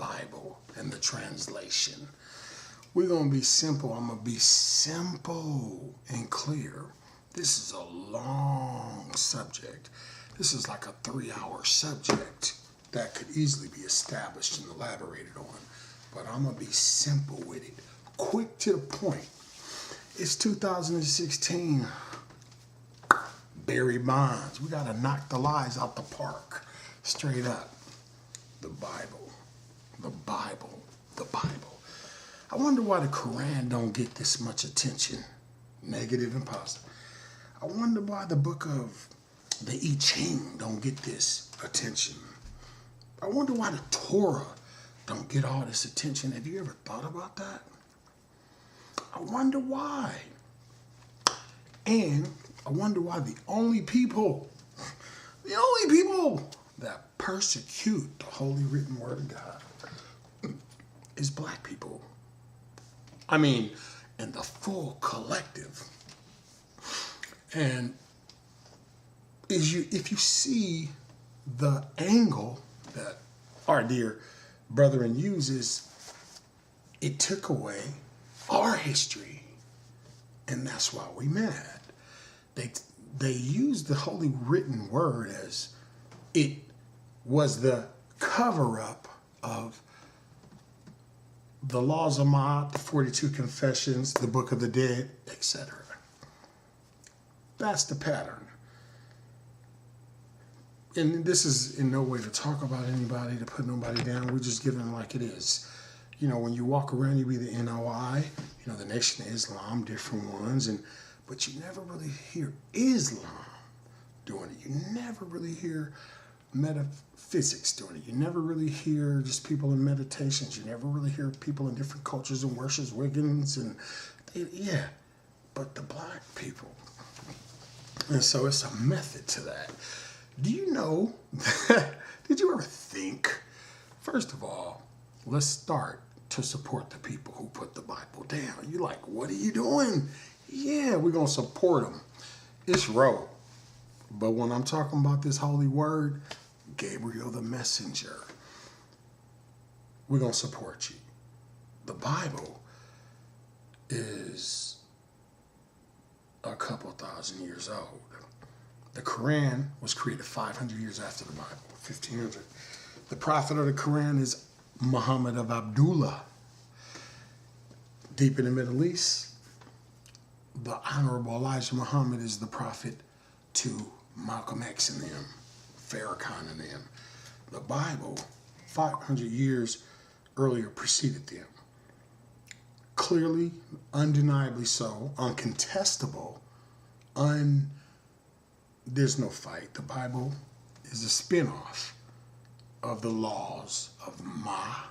Bible and the translation. We're going to be simple. I'm going to be simple and clear. This is a long subject. This is like a 3-hour subject that could easily be established and elaborated on. But I'm going to be simple with it. Quick to the point. It's 2016. Barry Bonds. We got to knock the lies out the park. Straight up. The Bible. The Bible. The Bible. I wonder why the Quran don't get this much attention. Negative and positive. I wonder why the book of the I Ching don't get this attention. I wonder why the Torah don't get all this attention. Have you ever thought about that? I wonder why. And I wonder why the only people that persecute the holy written word of God is black people. I mean, in the full collective. And if you see the angle that our dear brethren uses, it took away our history, and that's why we mad. They used the holy written word as it was the cover-up of the laws of Ma'at, the 42 confessions, the book of the dead, etc. That's the pattern. And this is in no way to talk about anybody, to put nobody down. We're just giving it like it is. You know, when you walk around, you be the NOI, you know, the Nation of Islam, different ones, but you never really hear Islam doing it. You never really hear metaphysics doing it. You never really hear just people in meditations. You never really hear people in different cultures and worships, Wiggins, but the black people. And so it's a method to that. Do you know, did you ever think, first of all, let's start to support the people who put the Bible down. You're like, what are you doing? Yeah, we're going to support them. It's raw. But when I'm talking about this holy word, Gabriel the messenger, we're going to support you. The Bible is a couple thousand years old. The Quran was created 500 years after the Bible, 1500. The prophet of the Quran is Muhammad of Abdullah. Deep in the Middle East, the Honorable Elijah Muhammad is the prophet to Malcolm X and them, Farrakhan and them. The Bible, 500 years earlier, preceded them. Clearly, undeniably so, uncontestable, there's no fight. The Bible is a spin-off of the laws of Ma'at,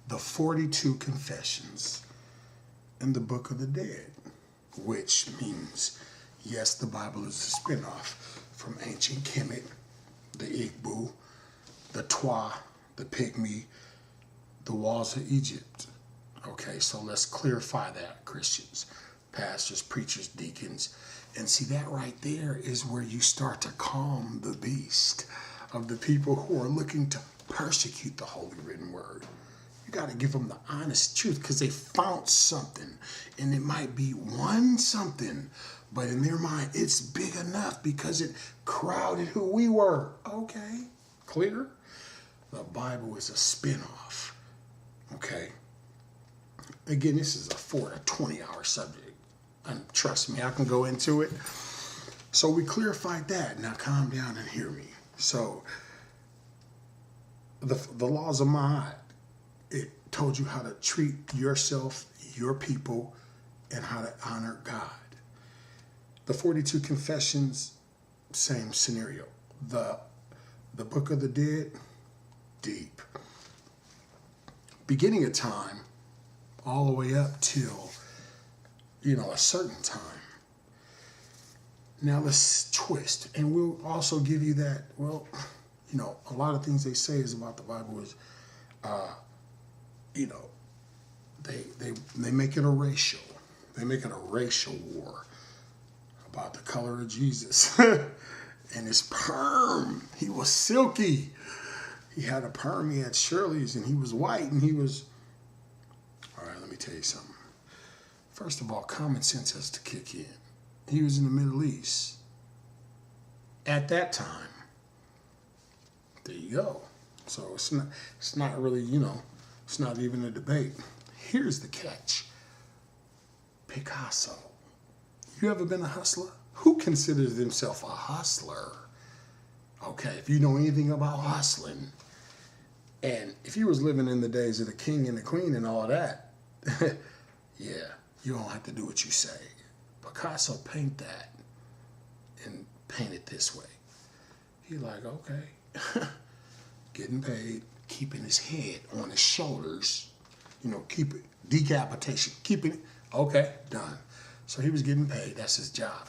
the 42 confessions in the book of the dead, which means, yes, the Bible is a spin-off from ancient Kemet, the Igbo, the Twa, the Pygmy, the walls of Egypt. Okay, so let's clarify that, Christians, pastors, preachers, deacons. And see, that right there is where you start to calm the beast of the people who are looking to persecute the holy written word. You got to give them the honest truth because they found something. And it might be one something, but in their mind, it's big enough because it crowded who we were. Okay, clear? The Bible is a spin-off. Okay? Again, this is a 20-hour subject. And trust me, I can go into it. So we clarified that. Now calm down and hear me. So the laws of Ma'at, it told you how to treat yourself, your people, and how to honor God. The 42 confessions, same scenario. The book of the dead, deep. Beginning of time, all the way up till a certain time. Now let's twist, and we'll also give you that, a lot of things they say is about the Bible is, they make it a racial. They make it a racial war about the color of Jesus. And his perm, he was silky. He had a perm, he had Shirley's, and he was white, and he was... All right, let me tell you something. First of all, common sense has to kick in. He was in the Middle East. At that time, there you go. So it's not really, it's not even a debate. Here's the catch. Picasso. You ever been a hustler? Who considers himself a hustler? Okay, if you know anything about hustling, and if you was living in the days of the king and the queen and all that, yeah, you don't have to do what you say. Picasso paint that and paint it this way. He like, okay, getting paid, keeping his head on his shoulders, keep it, decapitation, keeping it, okay, done. So he was getting paid, that's his job.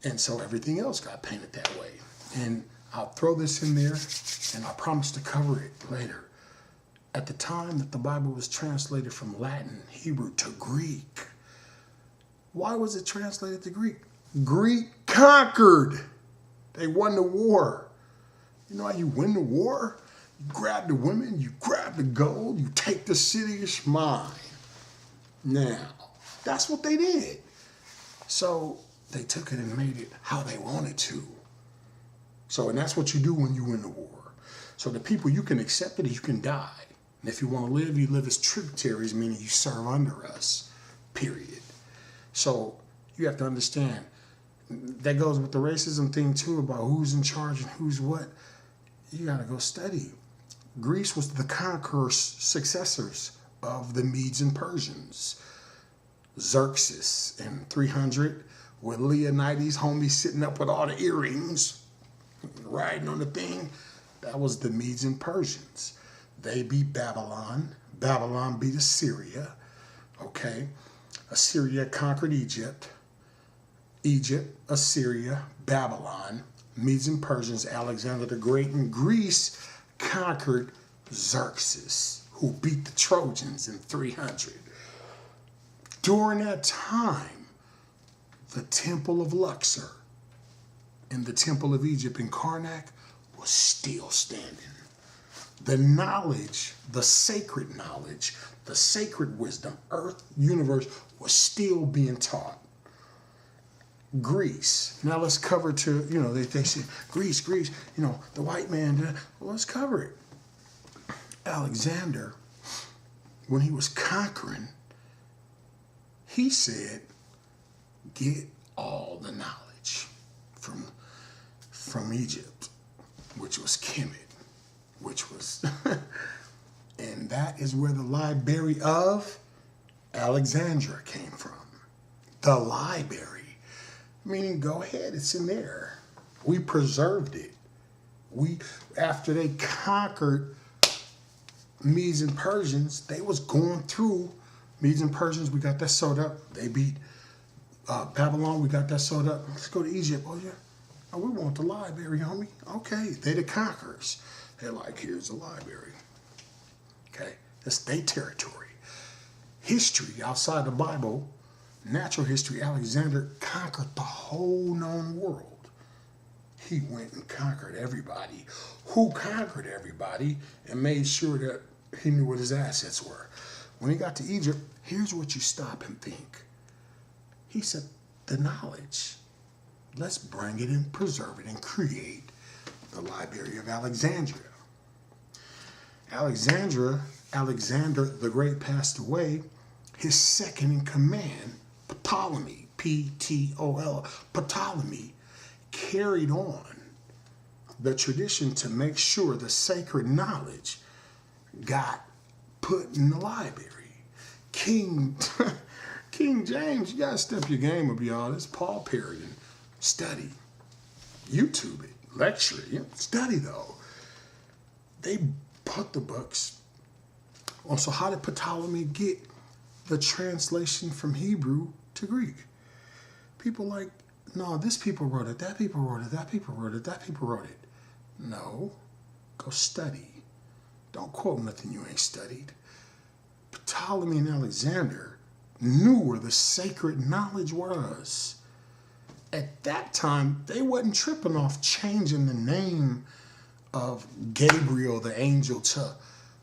And so everything else got painted that way. And I'll throw this in there, and I promise to cover it later. At the time that the Bible was translated from Latin, Hebrew to Greek, why was it translated to Greek? Greek conquered. They won the war. You know how you win the war? You grab the women, you grab the gold, you take the city, it's mine. Now, that's what they did. So they took it and made it how they wanted to. So, and that's what you do when you win the war. So the people, you can accept it or you can die. And if you want to live, you live as tributaries, meaning you serve under us, period. So you have to understand, that goes with the racism thing too, about who's in charge and who's what. You got to go study. Greece was the conquerors, successors of the Medes and Persians. Xerxes in 300 with Leonidas, homie sitting up with all the earrings, riding on the thing. That was the Medes and Persians. They beat Babylon. Babylon beat Assyria. Okay. Assyria conquered Egypt. Egypt, Assyria, Babylon, Medes and Persians, Alexander the Great, and Greece conquered Xerxes, who beat the Trojans in 300. During that time, the Temple of Luxor and the Temple of Egypt in Karnak was still standing. The knowledge, the sacred knowledge, the sacred wisdom, earth, universe, was still being taught. Greece. Now let's cover to, they say, Greece, the white man, well, let's cover it. Alexander, when he was conquering, he said, get all the knowledge from Egypt, which was Kemet, which was, and that is where the library of Alexandria came from. The library, meaning go ahead, it's in there. We preserved it. After they conquered Medes and Persians, they was going through Medes and Persians, we got that sewed up. They beat Babylon, we got that sewed up. Let's go to Egypt. Oh, yeah. Oh, we want the library, homie. Okay, they the conquerors. They're like, here's the library. Okay, that's their territory. History outside the Bible, natural history, Alexander conquered the whole known world. He went and conquered everybody. Who conquered everybody and made sure that he knew what his assets were. When he got to Egypt, here's what you stop and think. He said, the knowledge, let's bring it and preserve it and create the Library of Alexandria. Alexander the Great passed away. His second in command, Ptolemy, P-T-O-L, Ptolemy, carried on the tradition to make sure the sacred knowledge got put in the library. King James, you gotta step your game up, y'all. It's Paul Perry. Study. YouTube it. Lecture it. Study, though. They put the books. So how did Ptolemy get the translation from Hebrew to Greek? People like, no, this people wrote it, that people wrote it, that people wrote it, that people wrote it. No. Go study. Don't quote nothing you ain't studied. Ptolemy and Alexander knew where the sacred knowledge was. At that time, they wasn't tripping off changing the name of Gabriel, the angel, to,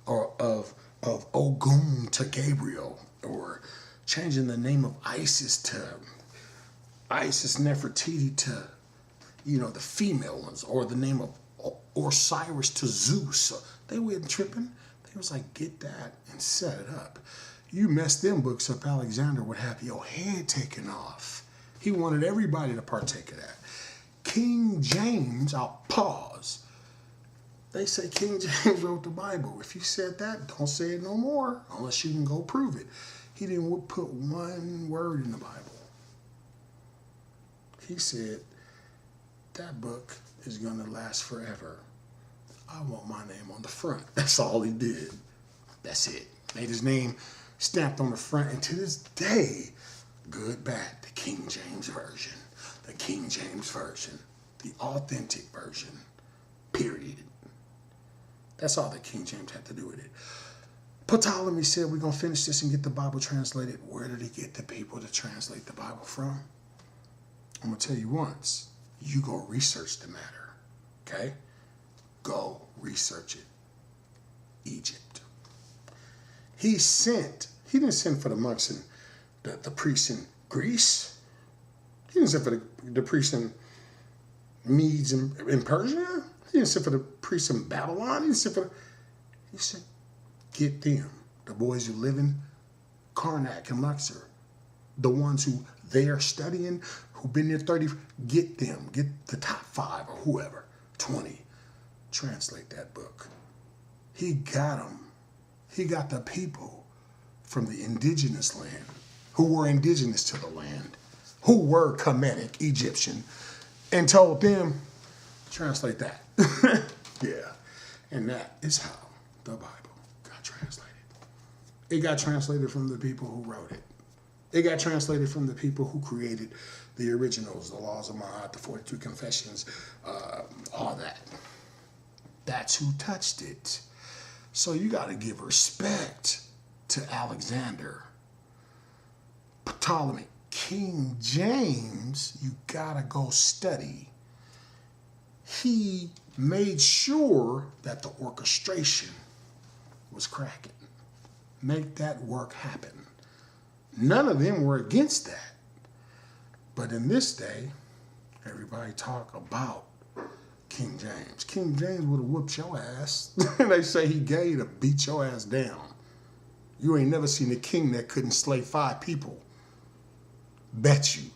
or of Ogun to Gabriel, or changing the name of Isis to Isis Nefertiti to, the female ones, or the name of Osiris to Zeus. They wasn't tripping. They was like, get that and set it up. You mess them books up, Alexander would have your head taken off. He wanted everybody to partake of that. King James, I'll pause. They say King James wrote the Bible. If you said that, don't say it no more unless you can go prove it. He didn't put one word in the Bible. He said, that book is going to last forever. I want my name on the front. That's all he did. That's it. Made his name stamped on the front. And to this day, good, bad, the King James Version. The King James Version. The authentic version. Period. That's all that King James had to do with it. Ptolemy said, we're going to finish this and get the Bible translated. Where did he get the people to translate the Bible from? I'm going to tell you once. You go research the matter. Okay? Go research it. Egypt. He didn't send for the monks and the priests in Greece. He didn't send for the priests in Medes in Persia. He didn't send for the priests in Babylon. He said, get them. The boys who live in Karnak and Luxor. The ones who they are studying, who've been there 30, get them. Get the top 5 or whoever, 20. Translate that book. He got them. He got the people from the indigenous land, who were indigenous to the land, who were Kemetic Egyptian, and told them, translate that. Yeah. And that is how the Bible got translated. It got translated from the people who wrote it. It got translated from the people who created the originals, the laws of Ma'at, the 42 confessions, all that. That's who touched it. So you got to give respect to Alexander, Ptolemy, King James. You got to go study. He made sure that the orchestration was cracking. Make that work happen. None of them were against that. But in this day, everybody talk about King James. King James would have whooped your ass. They say he gay to beat your ass down. You ain't never seen a king that couldn't slay 5 people. Bet you.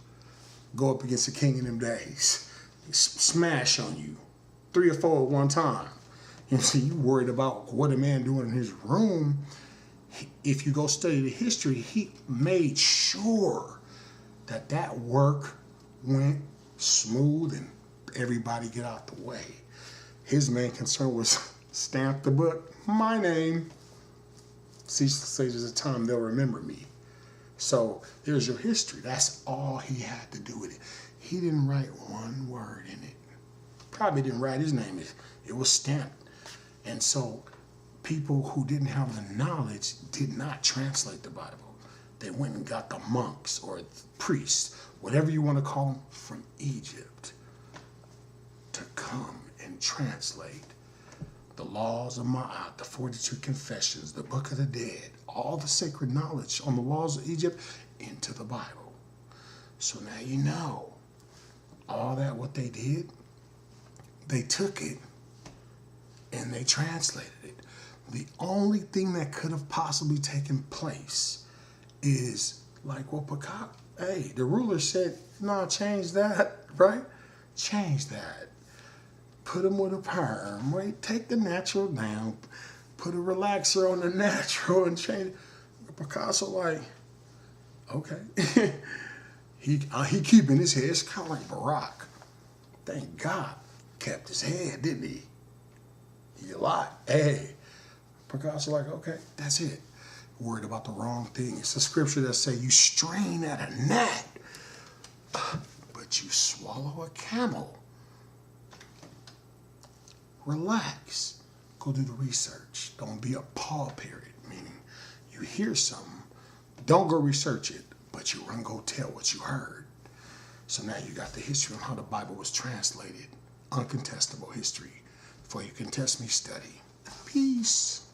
Go up against a king in them days. Smash on you. 3 or 4 at one time. You see, you worried about what a man doing in his room. If you go study the history, he made sure that work went smooth and everybody get out the way. His main concern was stamp the book, my name. Sages of time, they'll remember me. So there's your history. That's all he had to do with it. He didn't write one word in it. Probably didn't write his name. It was stamped. And so people who didn't have the knowledge did not translate the Bible. They went and got the monks or the priests, whatever you want to call them, from Egypt to come and translate the laws of Ma'at, the 42 confessions, the book of the dead, all the sacred knowledge on the laws of Egypt into the Bible. So now you know all that what they did, they took it and they translated it. The only thing that could have possibly taken place is like what the ruler said, no, change that, right? Change that. Put them with a perm, right? Take the natural down, put a relaxer on the natural and change it. Picasso like, okay. he keeping his head. It's kind of like Barack. Thank God kept his head, didn't he? He alive. Hey. Picasso like, okay, that's it. Worried about the wrong thing. It's a scripture that say you strain at a gnat, but you swallow a camel. Relax. Go do the research. Don't be a Paul period, meaning you hear something, don't go research it, but you run go tell what you heard. So now you got the history on how the Bible was translated. Uncontestable history. for you can test me, study. Peace.